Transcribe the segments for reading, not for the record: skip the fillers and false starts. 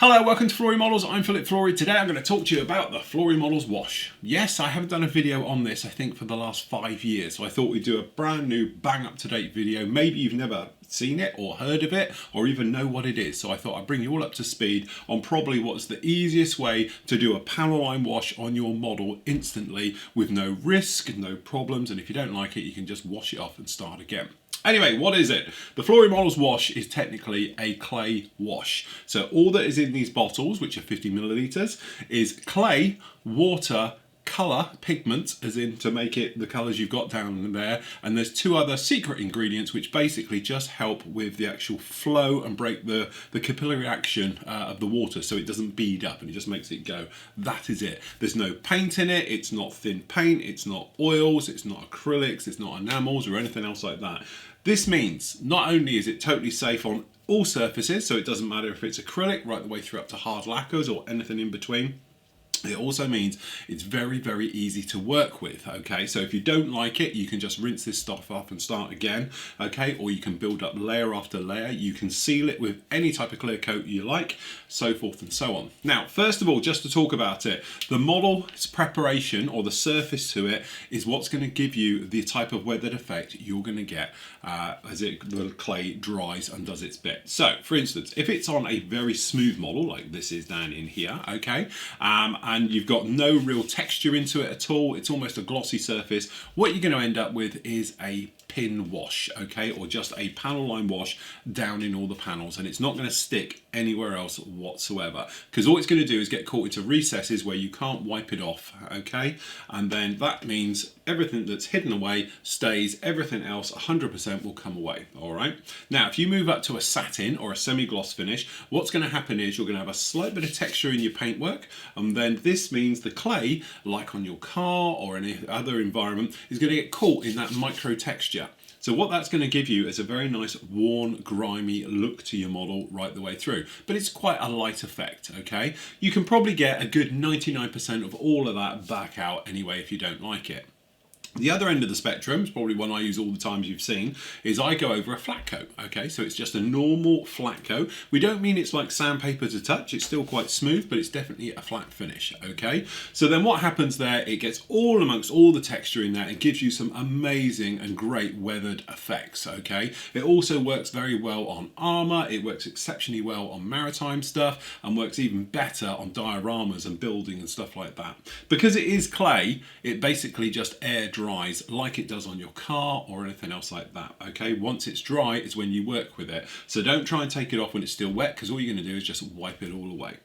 Hello, welcome to Flory Models. I'm Flory. Today I'm going to talk to you about the Flory Models wash. Yes, I haven't done a video on this, I think, for the last 5 years. So I thought we'd do a brand new, bang up to date video. Maybe you've never seen it or heard of it or even know what it is. So I thought I'd bring you all up to speed on probably what's the easiest way to do a panel line wash on your model instantly with no risk, no problems. And if you don't like it, you can just wash it off and start again. Anyway, what is it? The Flory Models wash is technically a clay wash. So all that is in these bottles, which are 50 millilitres, is clay, water, colour, pigment, as in to make it the colours you've got down there, and there's two other secret ingredients which basically just help with the actual flow and break the capillary action of the water so it doesn't bead up and it just makes it go. That is it. There's no paint in it, it's not thin paint, it's not oils, it's not acrylics, it's not enamels or anything else like that. This means not only is it totally safe on all surfaces, so it doesn't matter if it's acrylic right the way through up to hard lacquers or anything in between. It also means it's very, very easy to work with, okay? So if you don't like it, you can just rinse this stuff off and start again, okay? Or you can build up layer after layer. You can seal it with any type of clear coat you like, so forth and so on. Now, first of all, just to talk about it, the model's preparation or the surface to it is what's going to give you the type of weathered effect you're going to get as the clay dries and does its bit. So, for instance, if it's on a very smooth model, like this is down in here, okay? And you've got no real texture into it at all, it's almost a glossy surface, what you're going to end up with is a pin wash, okay, or just a panel line wash down in all the panels, and it's not going to stick anywhere else whatsoever, because all it's going to do is get caught into recesses where you can't wipe it off, okay, and then that means everything that's hidden away stays, everything else 100% will come away. All right, now if you move up to a satin or a semi-gloss finish, what's going to happen is you're going to have a slight bit of texture in your paintwork, and then this means the clay, like on your car or any other environment, is going to get caught in that micro texture. So what that's going to give you is a very nice worn, grimy look to your model right the way through. But it's quite a light effect, okay? You can probably get a good 99% of all of that back out anyway if you don't like it. The other end of the spectrum, is probably one I use all the times you've seen, is I go over a flat coat, okay? So it's just a normal flat coat. We don't mean it's like sandpaper to touch, it's still quite smooth, but it's definitely a flat finish, okay? So then what happens there, it gets all amongst all the texture in there and gives you some amazing and great weathered effects, okay? It also works very well on armour, it works exceptionally well on maritime stuff, and works even better on dioramas and building and stuff like that. Because it is clay, it basically just air dries like it does on your car or anything else like that, okay? Once it's dry is when you work with it. So don't try and take it off when it's still wet, because all you're going to do is just wipe it all away.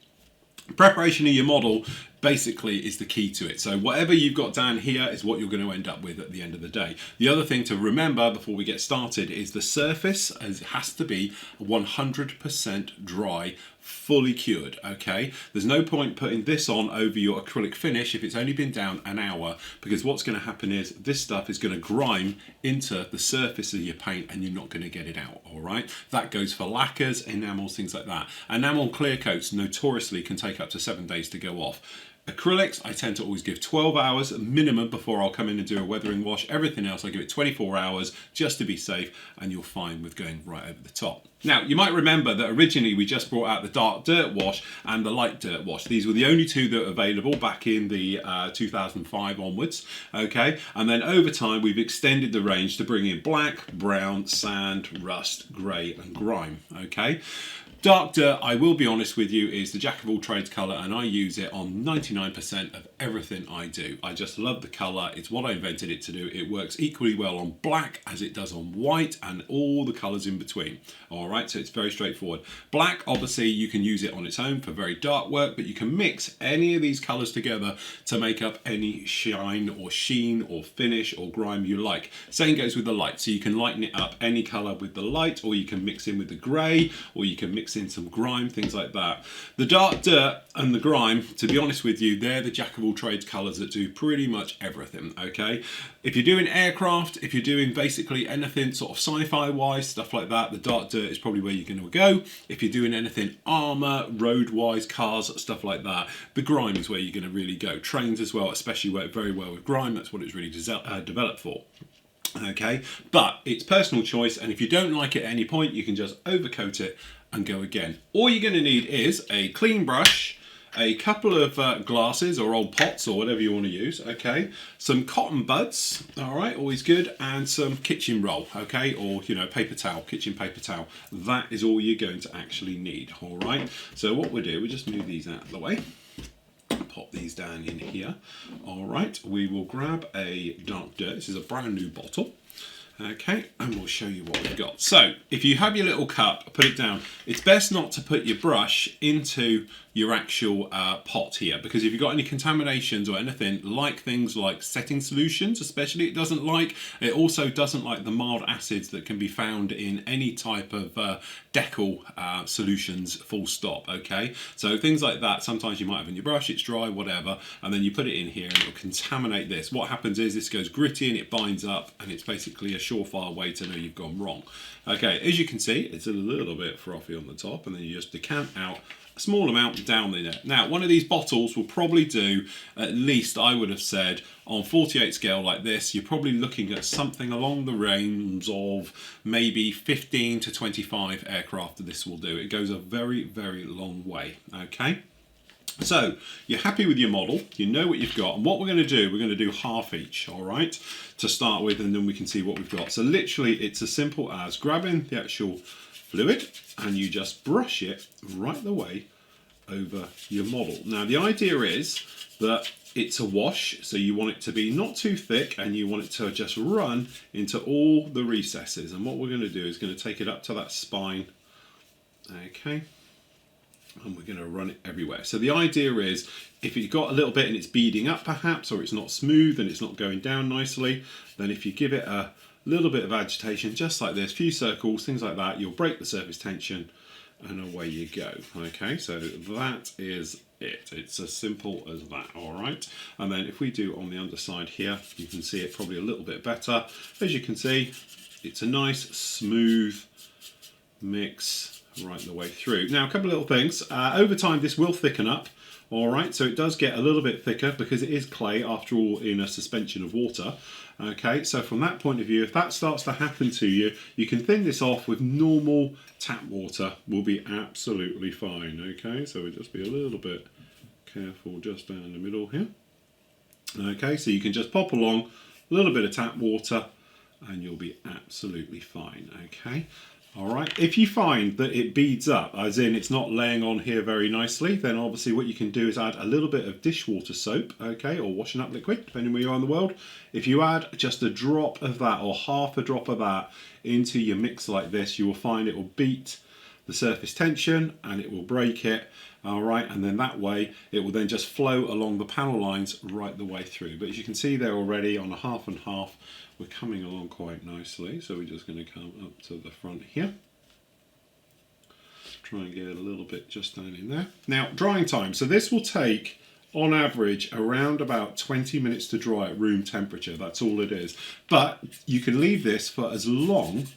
Preparation of your model basically is the key to it. So whatever you've got down here is what you're going to end up with at the end of the day. The other thing to remember before we get started is the surface has to be 100% dry, fully cured, okay? There's no point putting this on over your acrylic finish if it's only been down an hour, because what's going to happen is this stuff is going to grime into the surface of your paint and you're not going to get it out, all right? That goes for lacquers, enamels, things like that. Enamel clear coats notoriously can take up to 7 days to go off. Acrylics, I tend to always give 12 hours minimum before I'll come in and do a weathering wash. Everything else, I give it 24 hours just to be safe, and you're fine with going right over the top. Now, you might remember that originally we just brought out the dark dirt wash and the light dirt wash. These were the only two that were available back in the 2005 onwards, okay? And then over time, we've extended the range to bring in black, brown, sand, rust, grey, and grime, okay? Dark dirt, I will be honest with you, is the jack of all trades colour, and I use it on 99% of everything I do. I just love the colour, it's what I invented it to do. It works equally well on black as it does on white and all the colours in between. Alright, so it's very straightforward. Black, obviously, you can use it on its own for very dark work, but you can mix any of these colours together to make up any shine or sheen or finish or grime you like. Same goes with the light, so you can lighten it up any colour with the light, or you can mix in with the grey, or you can mix in some grime, things like that. The dark dirt and the grime, to be honest with you, they're the jack of all trades colours that do pretty much everything, okay? If you're doing aircraft, if you're doing basically anything sort of sci-fi wise, stuff like that, the dark dirt is probably where you're going to go. If you're doing anything armour, road wise, cars, stuff like that, the grime is where you're going to really go. Trains as well, especially work very well with grime, that's what it's really developed for. Okay, but it's personal choice, and if you don't like it at any point, you can just overcoat it and go again. All you're going to need is a clean brush, a couple of glasses or old pots or whatever you want to use, okay, some cotton buds, all right, always good, and some kitchen roll, okay, or, you know, paper towel, kitchen paper towel. That is all you're going to actually need, all right. So what we'll do, we'll just move these out of the way, pop these down in here, all right. We will grab a dark dirt. This is a brand new bottle. Okay, and we'll show you what we've got. So, if you have your little cup, put it down. It's best not to put your brush into your actual pot here, because if you've got any contaminations or anything, like things like setting solutions especially, it doesn't like. It also doesn't like the mild acids that can be found in any type of decal solutions, full stop, okay? So things like that, sometimes you might have in your brush, it's dry, whatever, and then you put it in here and it'll contaminate this. What happens is this goes gritty and it binds up, and it's basically a surefire way to know you've gone wrong. Okay, as you can see, it's a little bit frothy on the top, and then you just decant out a small amount down there. Now, one of these bottles will probably do, at least I would have said, on 48 scale like this, you're probably looking at something along the range of maybe 15 to 25 aircraft this will do. It goes a very, very long way, okay? So, you're happy with your model, you know what you've got, and what we're going to do, we're going to do half each, all right, to start with, and then we can see what we've got. So literally, it's as simple as grabbing the actual fluid, and you just brush it right the way over your model. Now, the idea is that it's a wash, so you want it to be not too thick, and you want it to just run into all the recesses. And what we're going to do is going to take it up to that spine, okay, and we're going to run it everywhere. So the idea is, if you've got a little bit and it's beading up perhaps, or it's not smooth and it's not going down nicely, then if you give it a little bit of agitation, just like this, few circles, things like that, you'll break the surface tension and away you go. Okay, so that is it. It's as simple as that, all right? And then if we do on the underside here, you can see it probably a little bit better. As you can see, it's a nice smooth mix right the way through. Now, a couple of little things. Over time, this will thicken up. All right, so it does get a little bit thicker because it is clay, after all, in a suspension of water. Okay, so from that point of view, if that starts to happen to you, you can thin this off with normal tap water. Will be absolutely fine. Okay, so we'll just be a little bit careful just down the middle here. Okay, so you can just pop along a little bit of tap water and you'll be absolutely fine. Okay. All right, if you find that it beads up, as in it's not laying on here very nicely, then obviously what you can do is add a little bit of dishwater soap, okay, or washing up liquid, depending where you are in the world. If you add just a drop of that or half a drop of that into your mix like this, you will find it will beat the surface tension and it will break it. All right, and then that way it will then just flow along the panel lines right the way through. But as you can see there already on a half and half, we're coming along quite nicely. So we're just going to come up to the front here. Try and get a little bit just down in there. Now, drying time. So this will take, on average, around about 20 minutes to dry at room temperature. That's all it is. But you can leave this for as long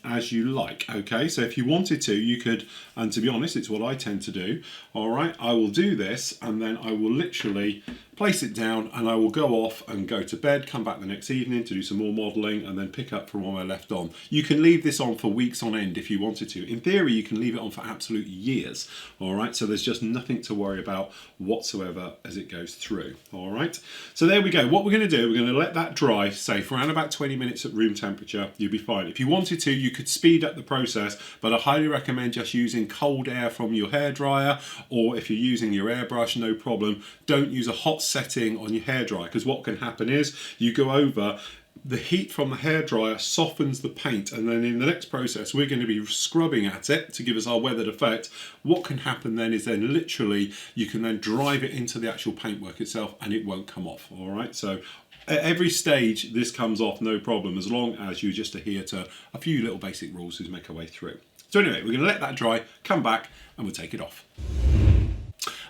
as you like, okay? So if you wanted to, you could, and to be honest, it's what I tend to do, all right? I will do this, and then I will literally place it down, and I will go off and go to bed, come back the next evening to do some more modelling, and then pick up from where I left on. You can leave this on for weeks on end if you wanted to. In theory, you can leave it on for absolute years, all right? So there's just nothing to worry about whatsoever as it goes through, all right? So there we go. What we're going to do, we're going to let that dry, say, for around about 20 minutes at room temperature. You'll be fine. If you wanted to, you could speed up the process, but I highly recommend just using cold air from your hairdryer, or if you're using your airbrush, no problem. Don't use a hot setting on your hairdryer, because what can happen is you go over, the heat from the hairdryer softens the paint, and then in the next process we're going to be scrubbing at it to give us our weathered effect. What can happen then is then literally you can then drive it into the actual paintwork itself and it won't come off, all right? So at every stage this comes off no problem, as long as you just adhere to a few little basic rules to make our way through. So anyway, we're going to let that dry, come back and we'll take it off.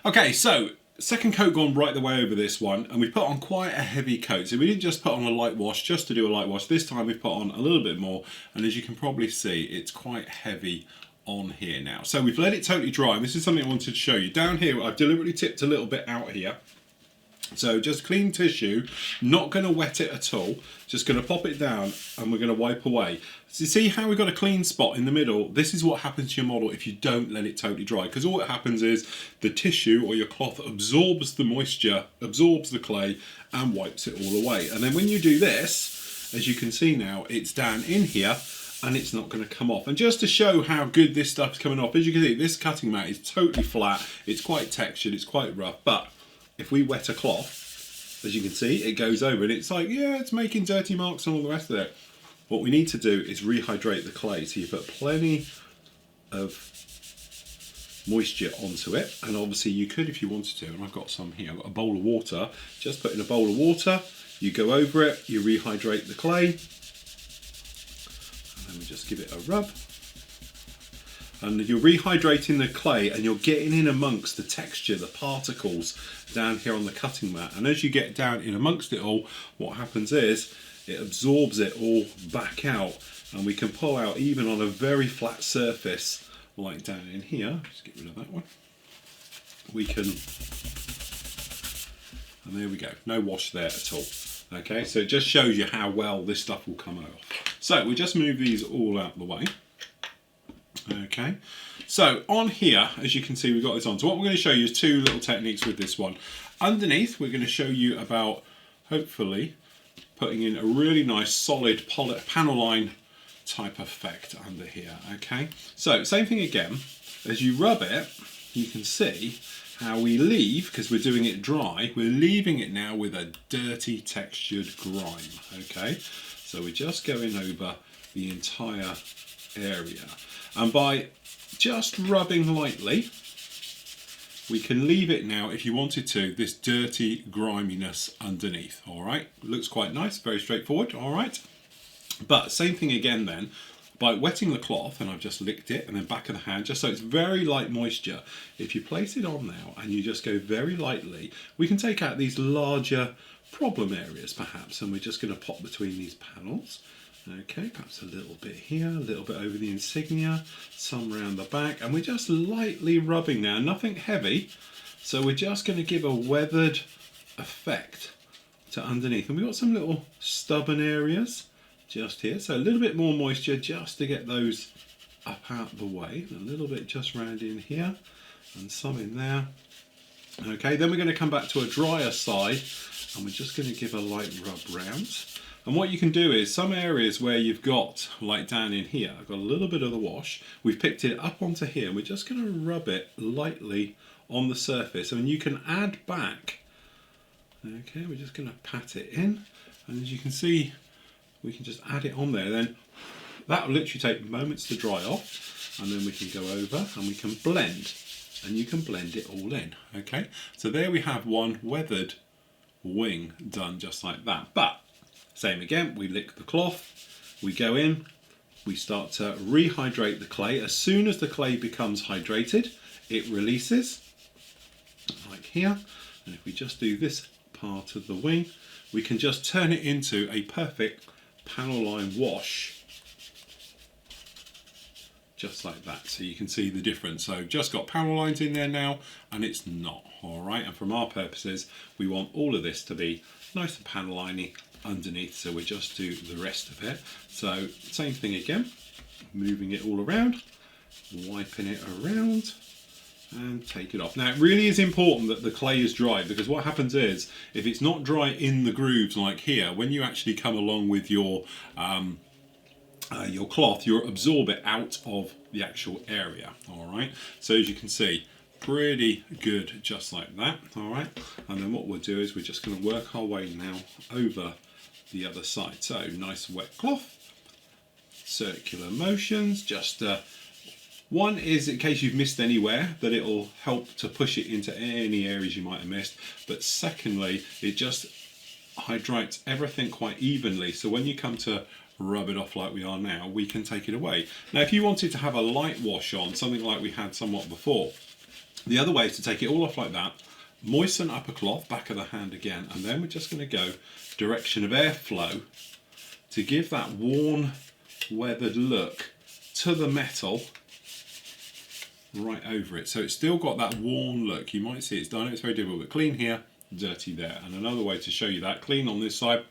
Okay, so second coat gone right the way over this one, and we've put on quite a heavy coat. So we didn't just put on a light wash just to do a light wash. This time we've put on a little bit more, and as you can probably see, it's quite heavy on here now. So we've let it totally dry, and this is something I wanted to show you. Down here, I've deliberately tipped a little bit out here. So just clean tissue, not going to wet it at all, just going to pop it down and we're going to wipe away. So you see how we've got a clean spot in the middle? This is what happens to your model if you don't let it totally dry, because all that happens is the tissue or your cloth absorbs the moisture, absorbs the clay and wipes it all away. And then when you do this, as you can see now, it's down in here and it's not going to come off. And just to show how good this stuff's coming off, as you can see, this cutting mat is totally flat, it's quite textured, it's quite rough, but if we wet a cloth, as you can see, it goes over and it's like, yeah, it's making dirty marks and all the rest of it. What we need to do is rehydrate the clay. So you put plenty of moisture onto it. And obviously you could, if you wanted to, and I've got some here, I've got a bowl of water. Just put in a bowl of water, you go over it, you rehydrate the clay. And then we just give it a rub. And you're rehydrating the clay and you're getting in amongst the texture, the particles down here on the cutting mat. And as you get down in amongst it all, what happens is it absorbs it all back out, and we can pull out even on a very flat surface, like down in here. Just get rid of that one. We can, and there we go, no wash there at all. Okay, so it just shows you how well this stuff will come off. So we just move these all out of the way. Okay, so on here, as you can see, we've got this on. So what we're going to show you is two little techniques with this one. Underneath, we're going to show you about, hopefully, putting in a really nice solid panel line type effect under here. Okay, so same thing again. As you rub it, you can see how we leave, because we're doing it dry, we're leaving it now with a dirty textured grime. Okay, so we're just going over the entire area. And by just rubbing lightly, we can leave it now, if you wanted to, this dirty griminess underneath. All right, looks quite nice, very straightforward. All right, but same thing again then, by wetting the cloth, and I've just licked it, and then back of the hand, just so it's very light moisture. If you place it on now and you just go very lightly, we can take out these larger problem areas perhaps, and we're just going to pop between these panels. Okay, perhaps a little bit here, a little bit over the insignia, some around the back, and we're just lightly rubbing now, nothing heavy. So we're just going to give a weathered effect to underneath. And we've got some little stubborn areas just here, so a little bit more moisture just to get those up out the way. A little bit just round in here, and some in there. Okay, then we're going to come back to a drier side, and we're just going to give a light rub round. And what you can do is, some areas where you've got, like down in here, I've got a little bit of the wash, we've picked it up onto here, and we're just going to rub it lightly on the surface. And you can add back, okay, we're just going to pat it in, and as you can see, we can just add it on there. Then that will literally take moments to dry off, and then we can go over and we can blend, and you can blend it all in. Okay, so there we have one weathered wing done just like that. But same again, we lick the cloth, we go in, we start to rehydrate the clay. As soon as the clay becomes hydrated, it releases, like here. And if we just do this part of the wing, we can just turn it into a perfect panel line wash, just like that. So you can see the difference. So just got panel lines in there now, and it's not. All right, and from our purposes, we want all of this to be nice and panel liney underneath, so we just do the rest of it. So same thing again, moving it all around, wiping it around, and take it off. Now it really is important that the clay is dry, because what happens is, if it's not dry in the grooves like here, when you actually come along with your cloth, you absorb it out of the actual area. All right, so as you can see, pretty good just like that. All right, and then what we'll do is we're just going to work our way now over the other side. So nice wet cloth, circular motions, just one is in case you've missed anywhere, that it'll help to push it into any areas you might have missed, but secondly, it just hydrates everything quite evenly, so when you come to rub it off like we are now, we can take it away. Now if you wanted to have a light wash on, something like we had somewhat before, the other way is to take it all off like that, moisten up a cloth, back of the hand again, and then we're just going to go direction of airflow to give that worn, weathered look to the metal right over it. So it's still got that worn look. You might see it's done, it's very difficult, but clean here, dirty there. And another way to show you that, clean on this side.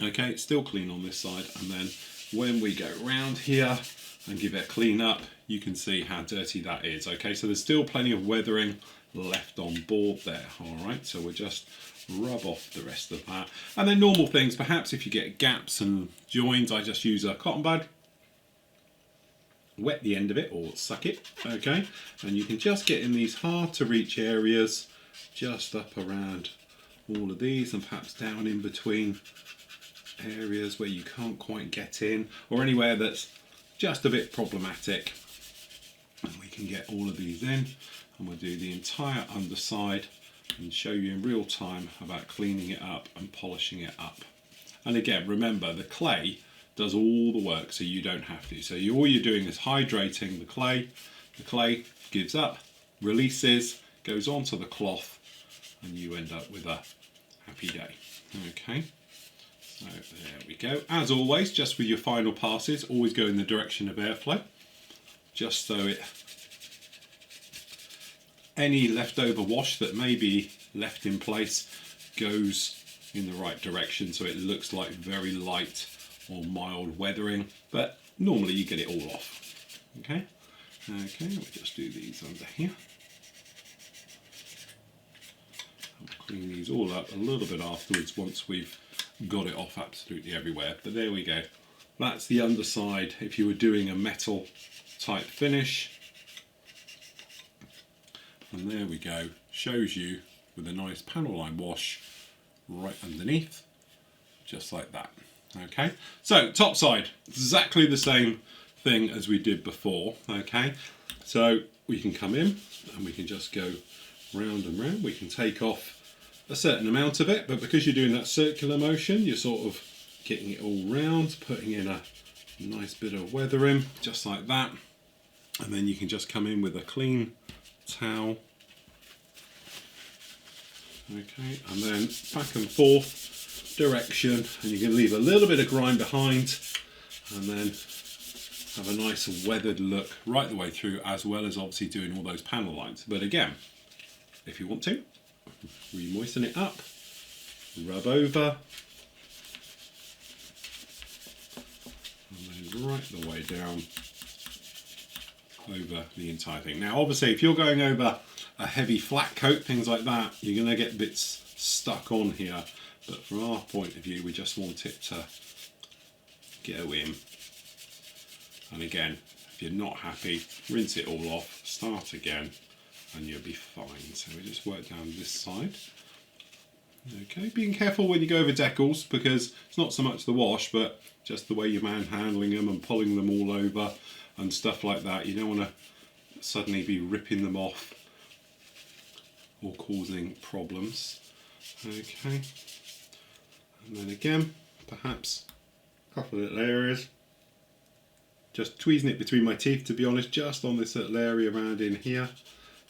Okay, it's still clean on this side, and then when we go round here and give it a clean up, you can see how dirty that is. Okay, so there's still plenty of weathering left on board there. All right, so we'll just rub off the rest of that. And then normal things, perhaps if you get gaps and joins, I just use a cotton bud, wet the end of it or suck it, okay, and you can just get in these hard to reach areas, just up around all of these, and perhaps down in between areas where you can't quite get in, or anywhere that's just a bit problematic. And we can get all of these in, and we'll do the entire underside and show you in real time about cleaning it up and polishing it up. And again, remember, the clay does all the work, so you don't have to. So all you're doing is hydrating the clay. The clay gives up, releases, goes onto the cloth, and you end up with a happy day. Okay, so there we go. As always, just with your final passes, always go in the direction of airflow, just so any leftover wash that may be left in place goes in the right direction, so it looks like very light or mild weathering, but normally you get it all off. Okay, we'll just do these under here. I'll clean these all up a little bit afterwards once we've got it off absolutely everywhere, but there we go. That's the underside if you were doing a metal type finish. And there we go, shows you with a nice panel line wash right underneath, just like that. Okay, so topside, exactly the same thing as we did before. Okay, so we can come in and we can just go round and round. We can take off a certain amount of it, but because you're doing that circular motion, you're sort of getting it all round, putting in a nice bit of weathering, just like that. And then you can just come in with a clean towel. Okay, and then back and forth direction, and you can leave a little bit of grime behind, and then have a nice weathered look right the way through, as well as obviously doing all those panel lines. But again, if you want to, re-moisten it up, rub over, and then right the way down over the entire thing. Now obviously if you're going over a heavy flat coat, things like that, you're going to get bits stuck on here, but from our point of view we just want it to go in. And again, if you're not happy, rinse it all off, start again, and you'll be fine. So we just work down this side. Okay, being careful when you go over decals, because it's not so much the wash but just the way you're manhandling them and pulling them all over and stuff like that. You don't want to suddenly be ripping them off or causing problems. Okay, and then again, perhaps a couple of little areas, just tweezing it between my teeth, to be honest, just on this little area around in here,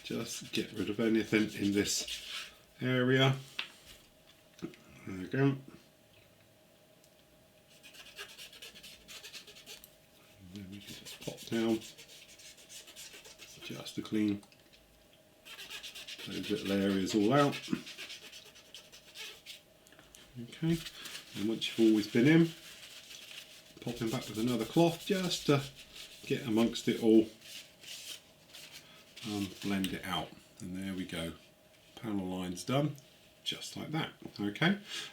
just get rid of anything in this area. There we go. And then we can just pop down just to clean those little areas all out. Okay, and once you've always been in, popping back with another cloth just to get amongst it all and blend it out. And there we go, panel lines done, just like that.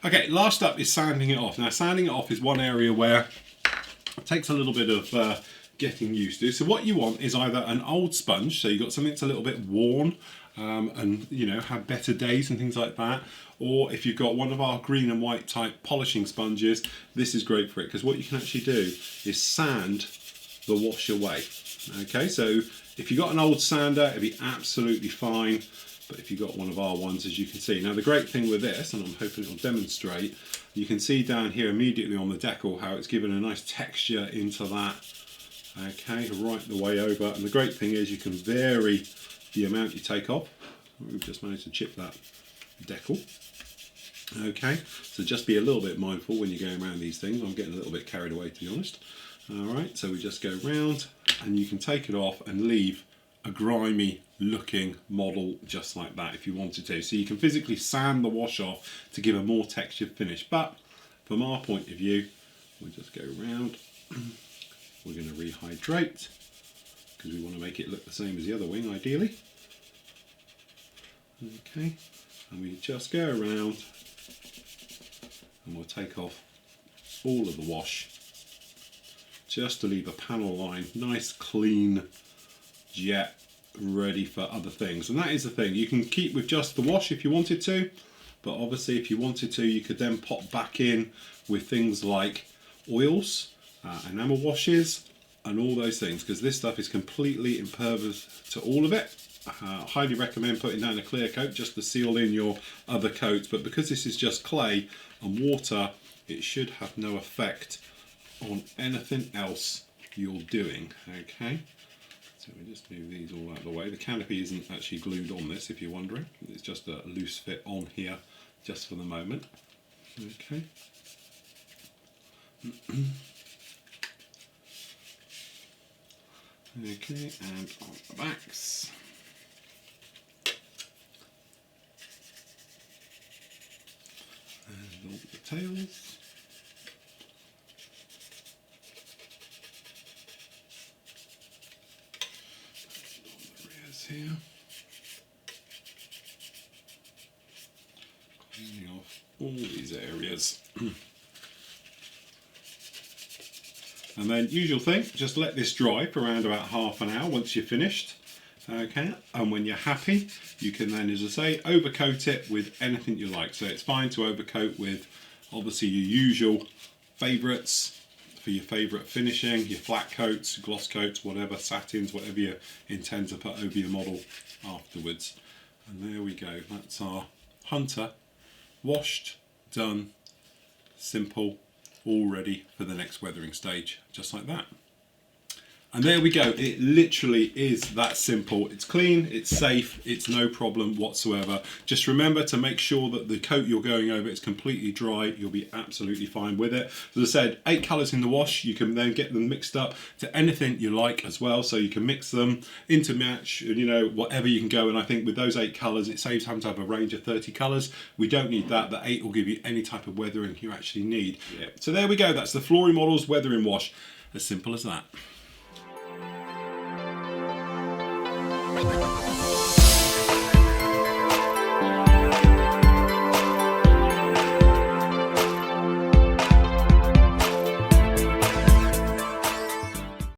Okay, last up is sanding it off. Now sanding it off is one area where it takes a little bit of getting used to. So what you want is either an old sponge, so you've got something that's a little bit worn and you know, had better days and things like that, or if you've got one of our green and white type polishing sponges, this is great for it, because what you can actually do is sand the wash away. Okay, so if you've got an old sander, it'd be absolutely fine, but if you've got one of our ones, as you can see. Now the great thing with this, and I'm hoping it'll demonstrate, you can see down here immediately on the decal how it's given a nice texture into that. Okay, right the way over, and the great thing is you can vary the amount you take off. We've just managed to chip that decal. Okay, so just be a little bit mindful when you're going around these things. I'm getting a little bit carried away, to be honest. Alright, so we just go round and you can take it off and leave a grimy looking model just like that if you wanted to. So you can physically sand the wash off to give a more textured finish. But from our point of view, we'll just go around. We're going to rehydrate because we want to make it look the same as the other wing ideally. Okay, and we just go around and we'll take off all of the wash just to leave a panel line nice, clean, jet, ready for other things. And that is the thing, you can keep with just the wash if you wanted to, but obviously if you wanted to, you could then pop back in with things like oils, enamel washes, and all those things, because this stuff is completely impervious to all of it. Highly recommend putting down a clear coat just to seal in your other coats, but because this is just clay and water, it should have no effect on anything else you're doing. Okay, so we just move these all out of the way. The canopy isn't actually glued on this, if you're wondering. It's just a loose fit on here just for the moment. Okay. Okay, and on the backs. And all the tails. And all the rears here. Cleaning off all these areas. And then, usual thing, just let this dry for around about half an hour once you're finished. Okay, and when you're happy, you can then, as I say, overcoat it with anything you like. So it's fine to overcoat with, obviously, your usual favourites for your favourite finishing, your flat coats, gloss coats, whatever, satins, whatever you intend to put over your model afterwards. And there we go, that's our Hunter, washed, done, simple, all ready for the next weathering stage, just like that. And there we go, it literally is that simple. It's clean, it's safe, it's no problem whatsoever. Just remember to make sure that the coat you're going over is completely dry. You'll be absolutely fine with it. As I said, 8 colours in the wash. You can then get them mixed up to anything you like as well. So you can mix them, intermatch, you know, whatever you can go. And I think with those 8 colours, it saves having to have a range of 30 colours. We don't need that. The 8 will give you any type of weathering you actually need. Yeah. So there we go, that's the Flory Models Weathering Wash. As simple as that.